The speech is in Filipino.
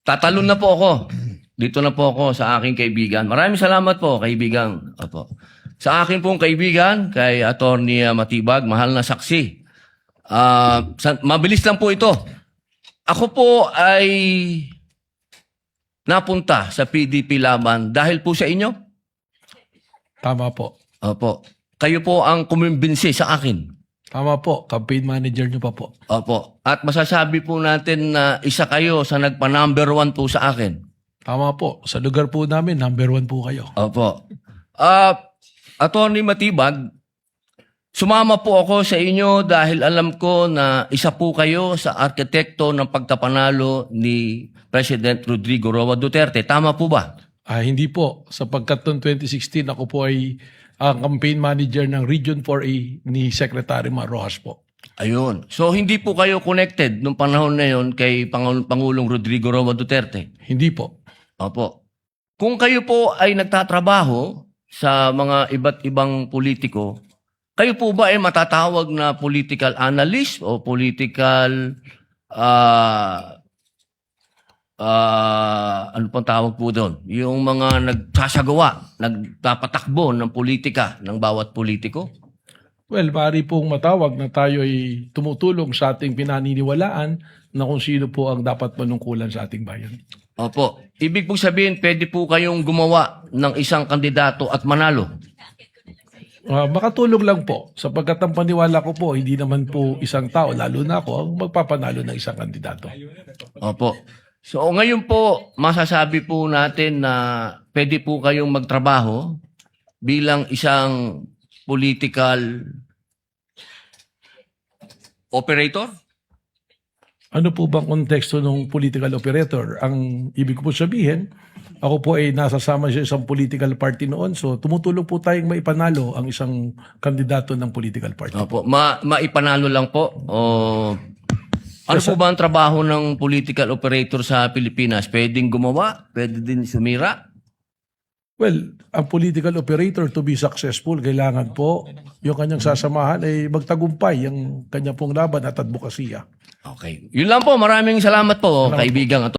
tatalon na po ako. Dito na po ako sa aking kaibigan. Maraming salamat po, kaibigan. Opo. Sa akin pong kaibigan, kay Attorney Matibag, mahal na saksi. Mabilis lang po ito. Ako po ay napunta sa PDP Laban dahil po sa inyo. Tama po. Opo. Kayo po ang kumimbinsi sa akin. Tama po. Campaign manager nyo pa po. Opo. At masasabi po natin na isa kayo sa nagpa-number 1 po sa akin. Tama po. Sa lugar po namin, number 1 po kayo. Opo. Attorney Matibag, sumama po ako sa inyo dahil alam ko na isa po kayo sa arkitekto ng pagkapanalo ni President Rodrigo Roa Duterte. Tama po ba? Hindi po. Sapagkat noong 2016, ako po ay ang campaign manager ng Region 4A ni Secretary Mar Rojas po. Ayun. So hindi po kayo connected nung panahon na yon kay Pangulong Rodrigo Roa Duterte? Hindi po. Opo. Kung kayo po ay nagtatrabaho sa mga iba't ibang politiko, kayo po ba ay matatawag na political analyst o political ano pang tawag po doon? Yung mga nagsasagawa, nagpapatakbo ng politika ng bawat politiko? Well, maaari pong matawag na tayo ay tumutulong sa ating pinaniniwalaan na kung sino po ang dapat manungkulan sa ating bayan. Opo. Ibig po sabihin, pwede po kayong gumawa ng isang kandidato at manalo. Makatulong lang po. Sapagkat ang paniwala ko po, hindi naman po isang tao, lalo na ako, ang magpapanalo ng isang kandidato. Opo. So ngayon po, masasabi po natin na pwede po kayong magtrabaho bilang isang political operator? Ano po bang konteksto ng political operator? Ang ibig ko po sabihin, ako po ay nasasama sa isang political party noon. So tumutulong po tayong maipanalo ang isang kandidato ng political party. Opo. Maipanalo lang po? O ano po ba ang trabaho ng political operator sa Pilipinas? Pwedeng gumawa? Pwede din sumira? Well, ang political operator to be successful, kailangan po yung kanyang sasamahan ay magtagumpay ang kanya pong laban at advokasya. Okay. Yun lang po. Maraming salamat po, kaibigang.